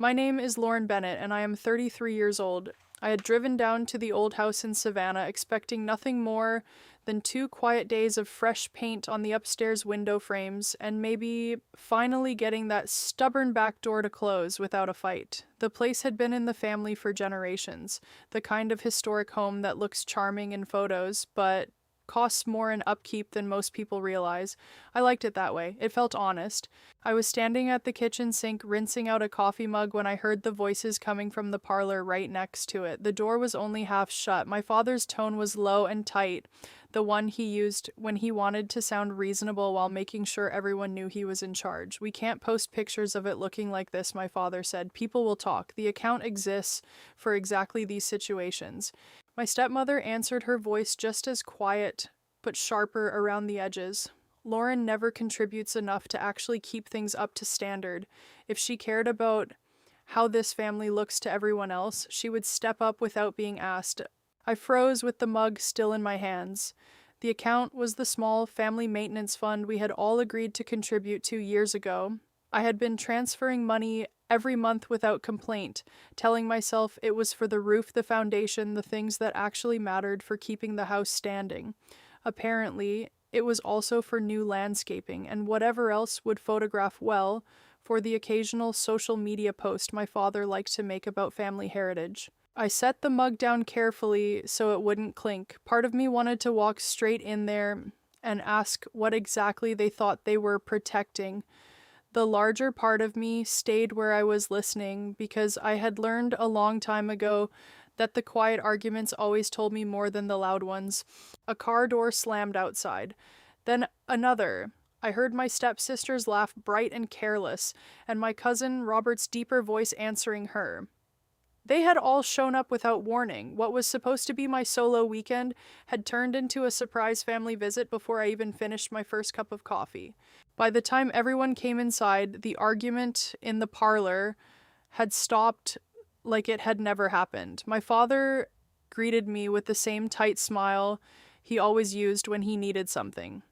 My name is Lauren Bennett, and I am 33 years old. I had driven down to the old house in Savannah, expecting nothing more than 2 quiet days of fresh paint on the upstairs window frames, and maybe finally getting that stubborn back door to close without a fight. The place had been in the family for generations, the kind of historic home that looks charming in photos, but costs more in upkeep than most people realize. I liked it that way. It felt honest. I was standing at the kitchen sink rinsing out a coffee mug when I heard the voices coming from the parlor right next to it. The door was only half shut. My father's tone was low and tight, the one he used when he wanted to sound reasonable while making sure everyone knew he was in charge. "We can't post pictures of it looking like this," my father said. "People will talk. The account exists for exactly these situations." My stepmother answered, her voice just as quiet but sharper around the edges. "Lauren never contributes enough to actually keep things up to standard. If she cared about how this family looks to everyone else, she would step up without being asked." I froze with the mug still in my hands. The account was the small family maintenance fund we had all agreed to contribute to years ago. I had been transferring money every month without complaint, telling myself it was for the roof, the foundation, the things that actually mattered for keeping the house standing. Apparently, it was also for new landscaping and whatever else would photograph well for the occasional social media post my father liked to make about family heritage. I set the mug down carefully so it wouldn't clink. Part of me wanted to walk straight in there and ask what exactly they thought they were protecting. The larger part of me stayed where I was listening because I had learned a long time ago that the quiet arguments always told me more than the loud ones. A car door slammed outside. Then another. I heard my stepsister's laugh, bright and careless, and my cousin Robert's deeper voice answering her. They had all shown up without warning. What was supposed to be my solo weekend had turned into a surprise family visit before I even finished my first cup of coffee. By the time everyone came inside, the argument in the parlor had stopped like it had never happened. My father greeted me with the same tight smile he always used when he needed something.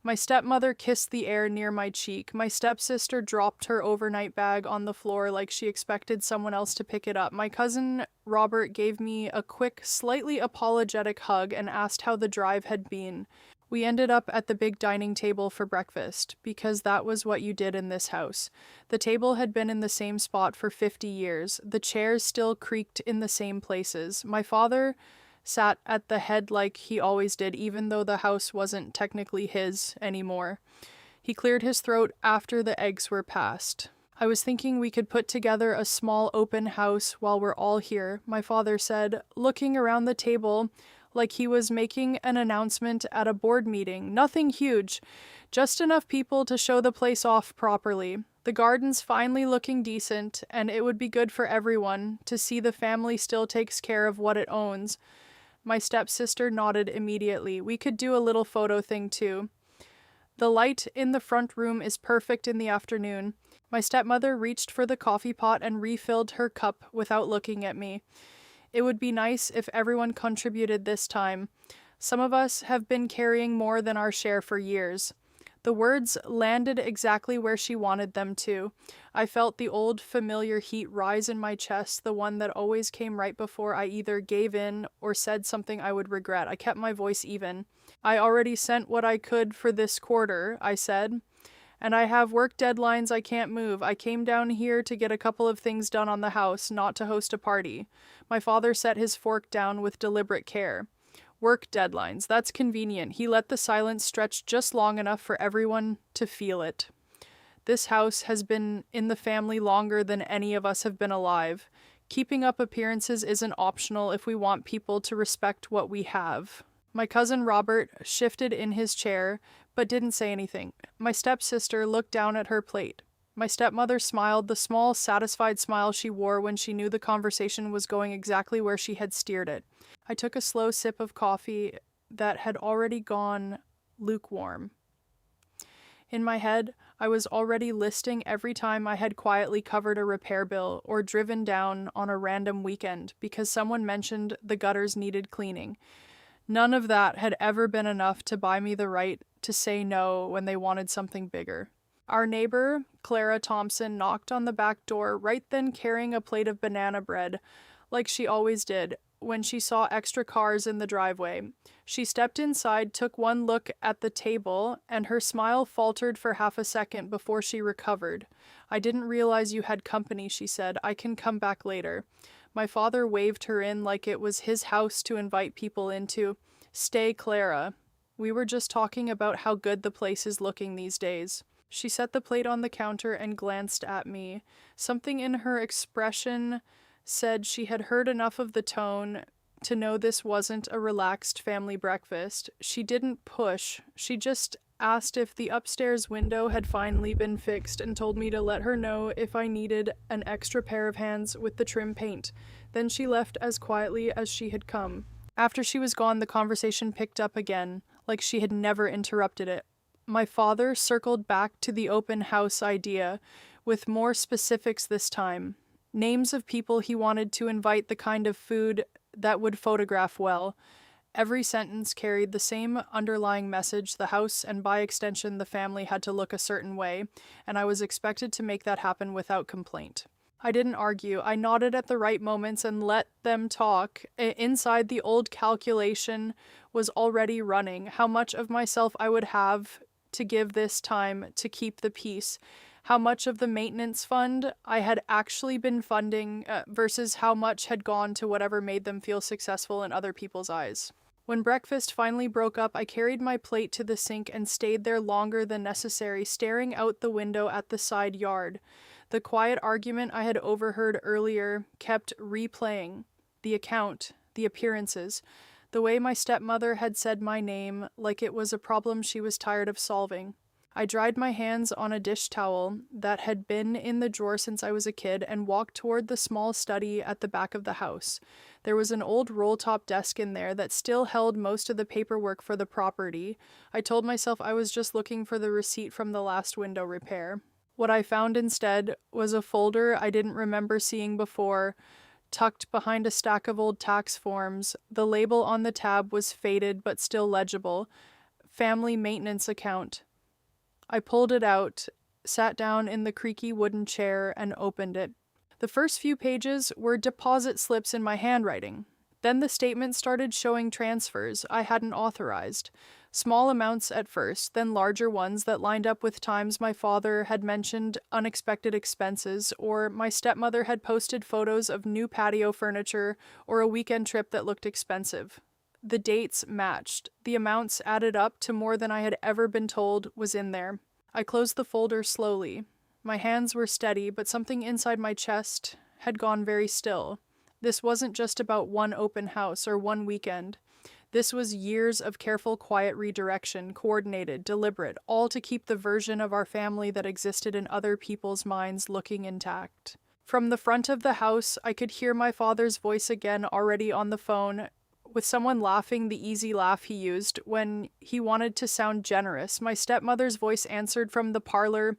My stepmother kissed the air near my cheek. My stepsister dropped her overnight bag on the floor like she expected someone else to pick it up. My cousin Robert gave me a quick, slightly apologetic hug and asked how the drive had been. We ended up at the big dining table for breakfast, because that was what you did in this house. The table had been in the same spot for 50 years. The chairs still creaked in the same places. My father sat at the head like he always did, even though the house wasn't technically his anymore. He cleared his throat after the eggs were passed. "I was thinking we could put together a small open house while we're all here," my father said, looking around the table like he was making an announcement at a board meeting. "Nothing huge, just enough people to show the place off properly. The garden's finally looking decent, and it would be good for everyone to see the family still takes care of what it owns." My stepsister nodded immediately. "We could do a little photo thing too. The light in the front room is perfect in the afternoon." My stepmother reached for the coffee pot and refilled her cup without looking at me. "It would be nice if everyone contributed this time. Some of us have been carrying more than our share for years." The words landed exactly where she wanted them to. I felt the old familiar heat rise in my chest, the one that always came right before I either gave in or said something I would regret. I kept my voice even. "I already sent what I could for this quarter," I said, "and I have work deadlines I can't move. I came down here to get a couple of things done on the house, not to host a party." My father set his fork down with deliberate care. "Work deadlines. That's convenient." He let the silence stretch just long enough for everyone to feel it. "This house has been in the family longer than any of us have been alive. Keeping up appearances isn't optional if we want people to respect what we have." My cousin Robert shifted in his chair, but didn't say anything. My stepsister looked down at her plate. My stepmother smiled, the small, satisfied smile she wore when she knew the conversation was going exactly where she had steered it. I took a slow sip of coffee that had already gone lukewarm. In my head, I was already listing every time I had quietly covered a repair bill or driven down on a random weekend because someone mentioned the gutters needed cleaning. None of that had ever been enough to buy me the right to say no when they wanted something bigger. Our neighbor, Clara Thompson, knocked on the back door right then carrying a plate of banana bread, like she always did, when she saw extra cars in the driveway. She stepped inside, took one look at the table, and her smile faltered for half a second before she recovered. "I didn't realize you had company," she said. "I can come back later." My father waved her in like it was his house to invite people into. "Stay, Clara. We were just talking about how good the place is looking these days." She set the plate on the counter and glanced at me. Something in her expression said she had heard enough of the tone to know this wasn't a relaxed family breakfast. She didn't push. She just asked if the upstairs window had finally been fixed and told me to let her know if I needed an extra pair of hands with the trim paint. Then she left as quietly as she had come. After she was gone, the conversation picked up again, like she had never interrupted it. My father circled back to the open house idea, with more specifics this time. Names of people he wanted to invite, the kind of food that would photograph well. Every sentence carried the same underlying message: the house, and by extension the family, had to look a certain way, and I was expected to make that happen without complaint. I didn't argue. I nodded at the right moments and let them talk. Inside, the old calculation was already running: how much of myself I would have to give this time to keep the peace, how much of the maintenance fund I had actually been funding versus how much had gone to whatever made them feel successful in other people's eyes. When breakfast finally broke up, I carried my plate to the sink and stayed there longer than necessary, staring out the window at the side yard. The quiet argument I had overheard earlier kept replaying. The account, the appearances, the way my stepmother had said my name, like it was a problem she was tired of solving. I dried my hands on a dish towel that had been in the drawer since I was a kid and walked toward the small study at the back of the house. There was an old roll-top desk in there that still held most of the paperwork for the property. I told myself I was just looking for the receipt from the last window repair. What I found instead was a folder I didn't remember seeing before, tucked behind a stack of old tax forms. The label on the tab was faded but still legible: Family Maintenance Account. I pulled it out, sat down in the creaky wooden chair, and opened it. The first few pages were deposit slips in my handwriting. Then the statement started showing transfers I hadn't authorized. Small amounts at first, then larger ones that lined up with times my father had mentioned unexpected expenses, or my stepmother had posted photos of new patio furniture, or a weekend trip that looked expensive. The dates matched. The amounts added up to more than I had ever been told was in there. I closed the folder slowly. My hands were steady, but something inside my chest had gone very still. This wasn't just about one open house or one weekend. This was years of careful, quiet redirection, coordinated, deliberate, all to keep the version of our family that existed in other people's minds looking intact. From the front of the house, I could hear my father's voice again, already on the phone, with someone laughing the easy laugh he used when he wanted to sound generous. My stepmother's voice answered from the parlor,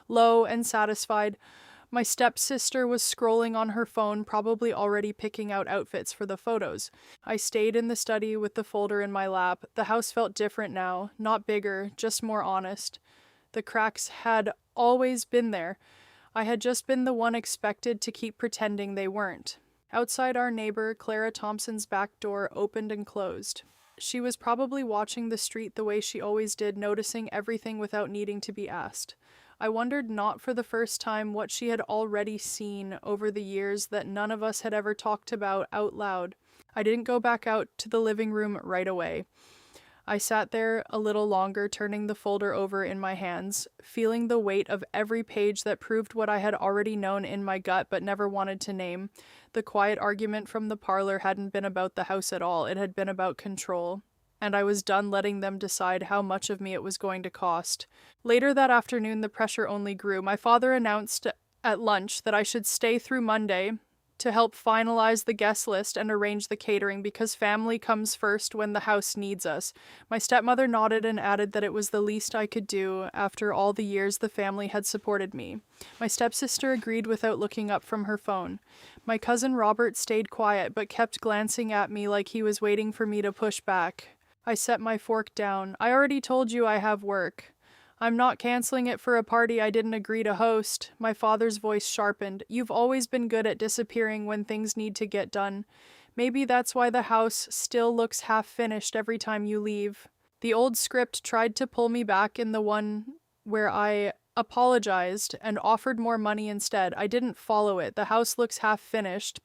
low and satisfied. My stepsister was scrolling on her phone, probably already picking out outfits for the photos. I stayed in the study with the folder in my lap. The house felt different now, not bigger, just more honest. The cracks had always been there. I had just been the one expected to keep pretending they weren't. Outside, our neighbor, Clara Thompson's back door opened and closed. She was probably watching the street the way she always did, noticing everything without needing to be asked. I wondered, not for the first time, what she had already seen over the years that none of us had ever talked about out loud. I didn't go back out to the living room right away. I sat there a little longer, turning the folder over in my hands, feeling the weight of every page that proved what I had already known in my gut but never wanted to name. The quiet argument from the parlor hadn't been about the house at all. It had been about control, and I was done letting them decide how much of me it was going to cost. Later that afternoon, the pressure only grew. My father announced at lunch that I should stay through Monday to help finalize the guest list and arrange the catering, because family comes first when the house needs us. My stepmother nodded and added that it was the least I could do after all the years the family had supported me. My stepsister agreed without looking up from her phone. My cousin Robert stayed quiet but kept glancing at me like he was waiting for me to push back. I set my fork down. "I already told you I have work." I'm not canceling it for a party I didn't agree to host. My father's voice sharpened. You've always been good at disappearing when things need to get done. Maybe that's why the house still looks half finished every time you leave. The old script tried to pull me back in the one where I apologized and offered more money instead. I didn't follow it. The house looks half finished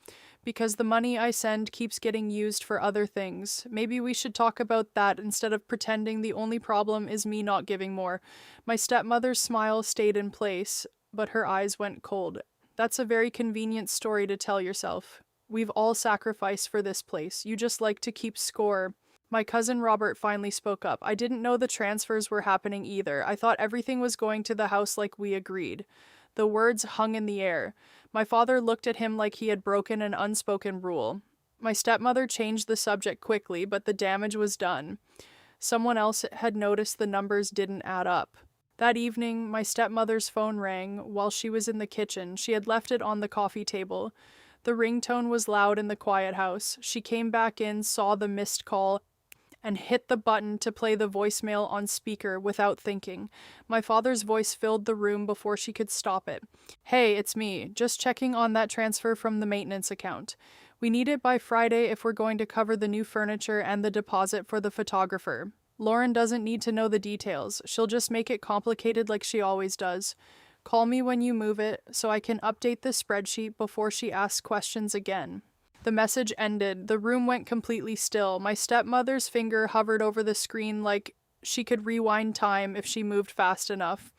because the money I send keeps getting used for other things. Maybe we should talk about that instead of pretending the only problem is me not giving more. My stepmother's smile stayed in place, but her eyes went cold. That's a very convenient story to tell yourself. We've all sacrificed for this place. You just like to keep score. My cousin Robert finally spoke up. I didn't know the transfers were happening either. I thought everything was going to the house like we agreed. The words hung in the air. My father looked at him like he had broken an unspoken rule. My stepmother changed the subject quickly, but the damage was done. Someone else had noticed the numbers didn't add up. That evening, my stepmother's phone rang while she was in the kitchen. She had left it on the coffee table. The ringtone was loud in the quiet house. She came back in, saw the missed call, and hit the button to play the voicemail on speaker without thinking. My father's voice filled the room before she could stop it. Hey, it's me. Just checking on that transfer from the maintenance account. We need it by Friday if we're going to cover the new furniture and the deposit for the photographer. Lauren doesn't need to know the details. She'll just make it complicated like she always does. Call me when you move it so I can update the spreadsheet before she asks questions again. The message ended. The room went completely still. My stepmother's finger hovered over the screen like she could rewind time if she moved fast enough.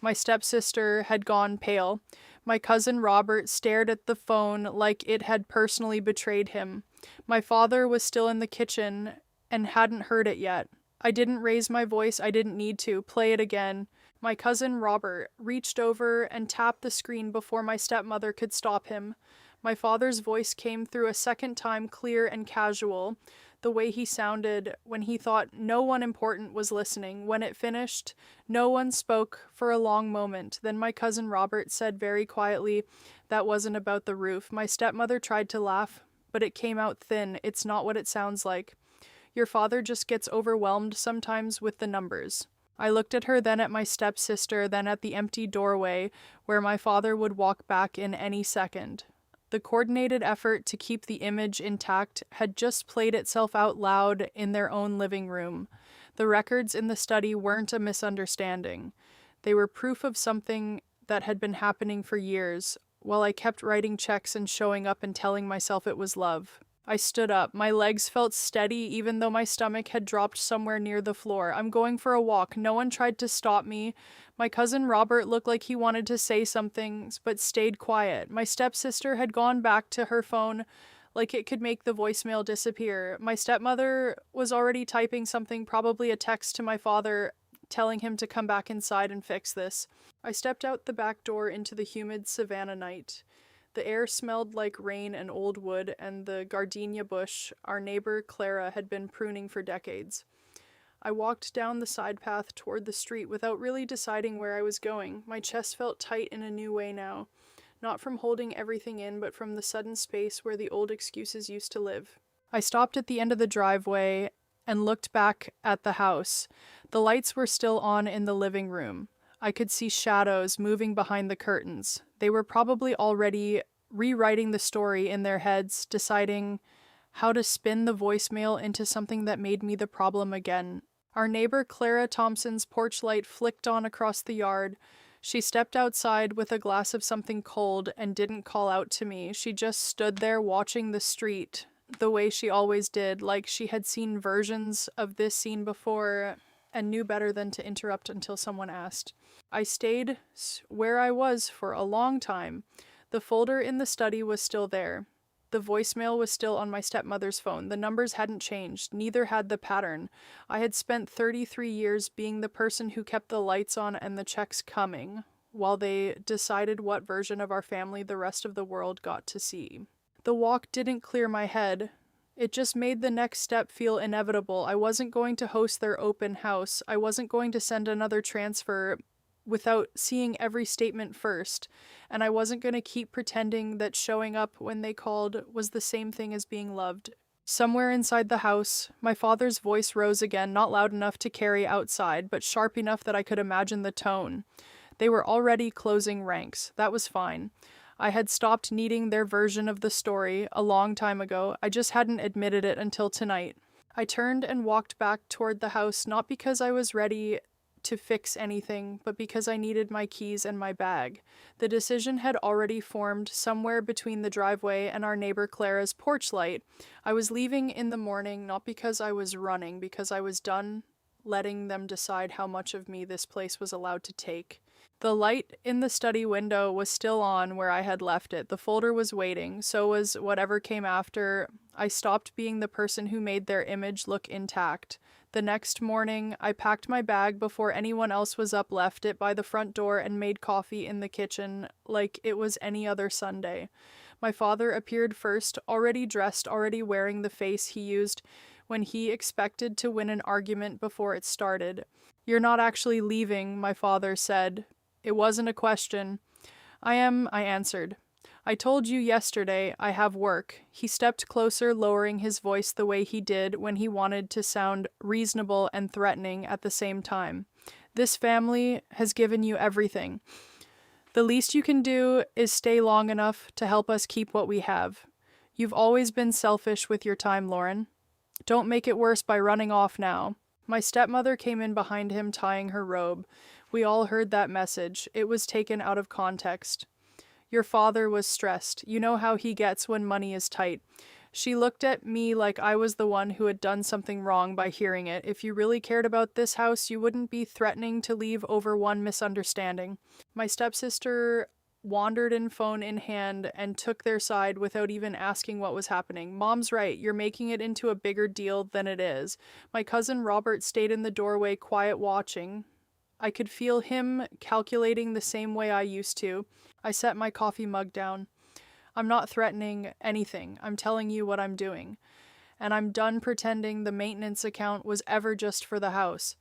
My stepsister had gone pale. My cousin Robert stared at the phone like it had personally betrayed him. My father was still in the kitchen and hadn't heard it yet. I didn't raise my voice. I didn't need to. Play it again. My cousin Robert reached over and tapped the screen before my stepmother could stop him. My father's voice came through a second time, clear and casual, the way he sounded when he thought no one important was listening. When it finished, no one spoke for a long moment. Then my cousin Robert said very quietly, "That wasn't about the roof." My stepmother tried to laugh, but it came out thin. It's not what it sounds like. Your father just gets overwhelmed sometimes with the numbers. I looked at her, then at my stepsister, then at the empty doorway where my father would walk back in any second. The coordinated effort to keep the image intact had just played itself out loud in their own living room. The records in the study weren't a misunderstanding. They were proof of something that had been happening for years, while I kept writing checks and showing up and telling myself it was love. I stood up. My legs felt steady even though my stomach had dropped somewhere near the floor. I'm going for a walk. No one tried to stop me. My cousin Robert looked like he wanted to say something, but stayed quiet. My stepsister had gone back to her phone like it could make the voicemail disappear. My stepmother was already typing something, probably a text to my father, telling him to come back inside and fix this. I stepped out the back door into the humid Savannah night. The air smelled like rain and old wood, and the gardenia bush our neighbor Clara had been pruning for decades. I walked down the side path toward the street without really deciding where I was going. My chest felt tight in a new way now, not from holding everything in, but from the sudden space where the old excuses used to live. I stopped at the end of the driveway and looked back at the house. The lights were still on in the living room. I could see shadows moving behind the curtains. They were probably already rewriting the story in their heads, deciding how to spin the voicemail into something that made me the problem again. Our neighbor Clara Thompson's porch light flicked on across the yard. She stepped outside with a glass of something cold and didn't call out to me. She just stood there watching the street, the way she always did, like she had seen versions of this scene before and knew better than to interrupt until someone asked. I stayed where I was for a long time. The folder in the study was still there. The voicemail was still on my stepmother's phone. The numbers hadn't changed. Neither had the pattern. I had spent 33 years being the person who kept the lights on and the checks coming, while they decided what version of our family the rest of the world got to see. The walk didn't clear my head. It just made the next step feel inevitable. I wasn't going to host their open house. I wasn't going to send another transfer without seeing every statement first, and I wasn't going to keep pretending that showing up when they called was the same thing as being loved. Somewhere inside the house, my father's voice rose again, not loud enough to carry outside, but sharp enough that I could imagine the tone. They were already closing ranks. That was fine. I had stopped needing their version of the story a long time ago. I just hadn't admitted it until tonight. I turned and walked back toward the house, not because I was ready to fix anything, but because I needed my keys and my bag. The decision had already formed somewhere between the driveway and our neighbor Clara's porch light. I was leaving in the morning, not because I was running, because I was done letting them decide how much of me this place was allowed to take. The light in the study window was still on where I had left it. The folder was waiting, so was whatever came after. I stopped being the person who made their image look intact. The next morning, I packed my bag before anyone else was up, left it by the front door, and made coffee in the kitchen like it was any other Sunday. My father appeared first, already dressed, already wearing the face he used when he expected to win an argument before it started. "You're not actually leaving," my father said. It wasn't a question. "I am," I answered. "I told you yesterday I have work." He stepped closer, lowering his voice the way he did when he wanted to sound reasonable and threatening at the same time. "This family has given you everything. The least you can do is stay long enough to help us keep what we have. You've always been selfish with your time, Lauren. Don't make it worse by running off now." My stepmother came in behind him, tying her robe. We all heard that message. It was taken out of context. "Your father was stressed. You know how he gets when money is tight." She looked at me like I was the one who had done something wrong by hearing it. "If you really cared about this house, you wouldn't be threatening to leave over one misunderstanding." My stepsister wandered in, phone in hand, and took their side without even asking what was happening. "Mom's right. You're making it into a bigger deal than it is." My cousin Robert stayed in the doorway, quiet, watching. I could feel him calculating the same way I used to. I set my coffee mug down. "I'm not threatening anything. I'm telling you what I'm doing. And I'm done pretending the maintenance account was ever just for the house.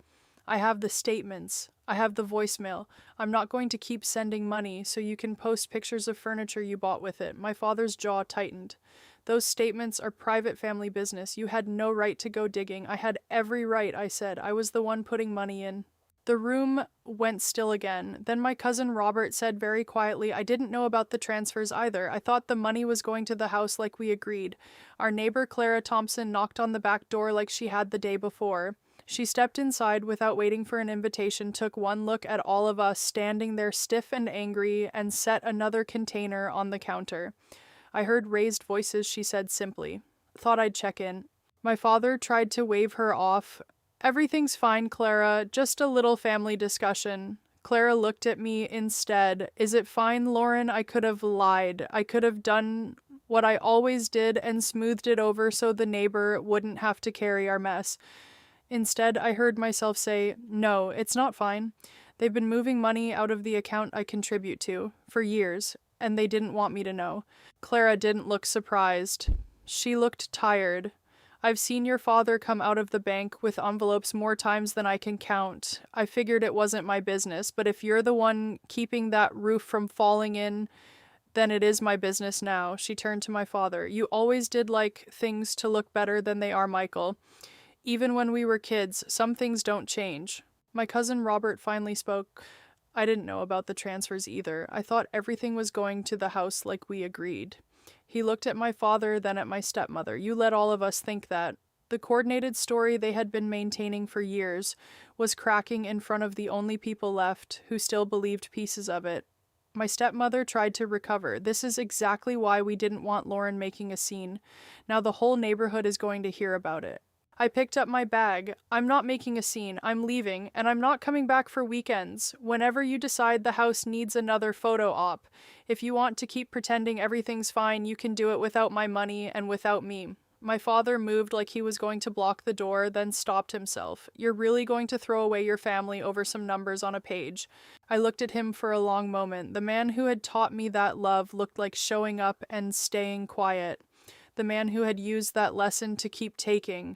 I have the statements. I have the voicemail. I'm not going to keep sending money so you can post pictures of furniture you bought with it." My father's jaw tightened. "Those statements are private family business. You had no right to go digging." "I had every right," I said. "I was the one putting money in." The room went still again. Then my cousin Robert said very quietly, "I didn't know about the transfers either. I thought the money was going to the house like we agreed." Our neighbor Clara Thompson knocked on the back door like she had the day before. She stepped inside without waiting for an invitation, took one look at all of us standing there stiff and angry, and set another container on the counter. I heard raised voices, she said simply. "Thought I'd check in." My father tried to wave her off. "Everything's fine, Clara. Just a little family discussion." Clara looked at me instead. "Is it fine, Lauren? I could have lied. I could have done what I always did and smoothed it over so the neighbor wouldn't have to carry our mess." Instead, I heard myself say, "No, it's not fine. They've been moving money out of the account I contribute to for years, and they didn't want me to know." Clara didn't look surprised. She looked tired. "I've seen your father come out of the bank with envelopes more times than I can count. I figured it wasn't my business, but if you're the one keeping that roof from falling in, then it is my business now." She turned to my father. "You always did like things to look better than they are, Michael. Even when we were kids, some things don't change." My cousin Robert finally spoke. "I didn't know about the transfers either. I thought everything was going to the house like we agreed." He looked at my father, then at my stepmother. "You let all of us think that." The coordinated story they had been maintaining for years was cracking in front of the only people left who still believed pieces of it. My stepmother tried to recover. "This is exactly why we didn't want Lauren making a scene. Now the whole neighborhood is going to hear about it." I picked up my bag. "I'm not making a scene. I'm leaving, and I'm not coming back for weekends. Whenever you decide the house needs another photo op. If you want to keep pretending everything's fine, you can do it without my money and without me." My father moved like he was going to block the door, then stopped himself. "You're really going to throw away your family over some numbers on a page?" I looked at him for a long moment. The man who had taught me that love looked like showing up and staying quiet. The man who had used that lesson to keep taking.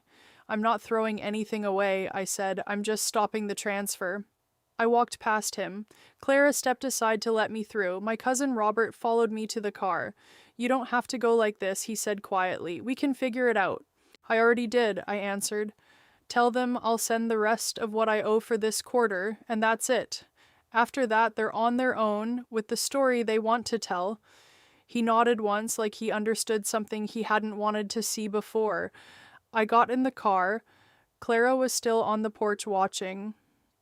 "I'm not throwing anything away," I said. "I'm just stopping the transfer." I walked past him. Clara stepped aside to let me through. My cousin Robert followed me to the car. "You don't have to go like this," he said quietly. "We can figure it out." I already did, I answered. Tell them I'll send the rest of what I owe for this quarter, and that's it. After that, they're on their own with the story they want to tell. He nodded once like he understood something he hadn't wanted to see before. I got in the car. Clara was still on the porch watching.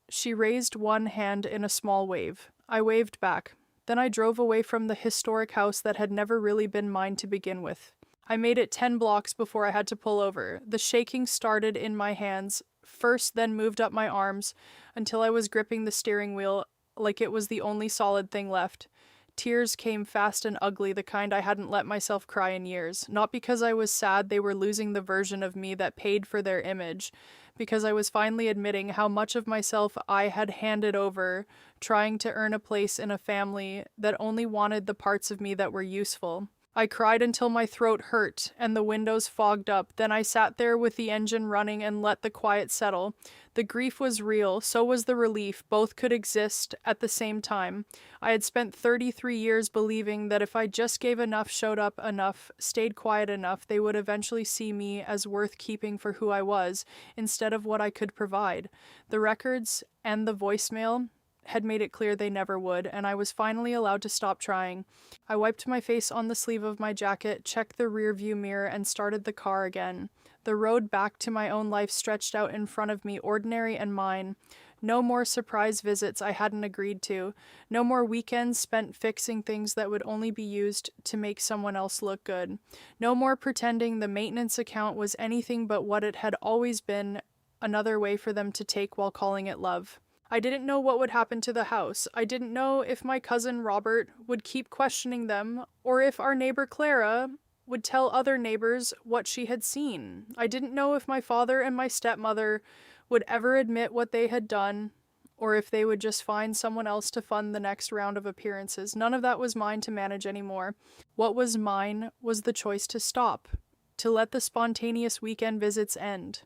She raised one hand in a small wave. I waved back. Then I drove away from the historic house that had never really been mine to begin with. I made it 10 blocks before I had to pull over. The shaking started in my hands, first then moved up my arms, until I was gripping the steering wheel like it was the only solid thing left. Tears came fast and ugly, the kind I hadn't let myself cry in years. Not because I was sad they were losing the version of me that paid for their image, because I was finally admitting how much of myself I had handed over, trying to earn a place in a family that only wanted the parts of me that were useful. I cried until my throat hurt and the windows fogged up. Then I sat there with the engine running and let the quiet settle. The grief was real, so was the relief. Both could exist at the same time. I had spent 33 years believing that if I just gave enough, showed up enough, stayed quiet enough, they would eventually see me as worth keeping for who I was, instead of what I could provide. The records and the voicemail had made it clear they never would, and I was finally allowed to stop trying. I wiped my face on the sleeve of my jacket, checked the rearview mirror, and started the car again. The road back to my own life stretched out in front of me, ordinary and mine. No more surprise visits I hadn't agreed to. No more weekends spent fixing things that would only be used to make someone else look good. No more pretending the maintenance account was anything but what it had always been, another way for them to take while calling it love. I didn't know what would happen to the house. I didn't know if my cousin Robert would keep questioning them, or if our neighbor Clara would tell other neighbors what she had seen. I didn't know if my father and my stepmother would ever admit what they had done, or if they would just find someone else to fund the next round of appearances. None of that was mine to manage anymore. What was mine was the choice to stop, to let the spontaneous weekend visits end,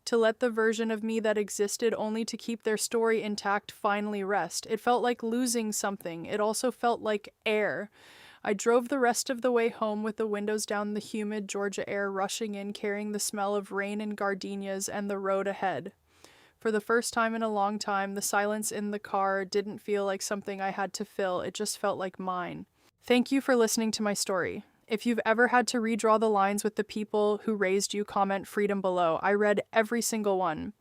to let the version of me that existed only to keep their story intact finally rest. It felt like losing something. It also felt like air. I drove the rest of the way home with the windows down, the humid Georgia air rushing in, carrying the smell of rain and gardenias and the road ahead. For the first time in a long time, the silence in the car didn't feel like something I had to fill. It just felt like mine. Thank you for listening to my story. If you've ever had to redraw the lines with the people who raised you, comment freedom below. I read every single one.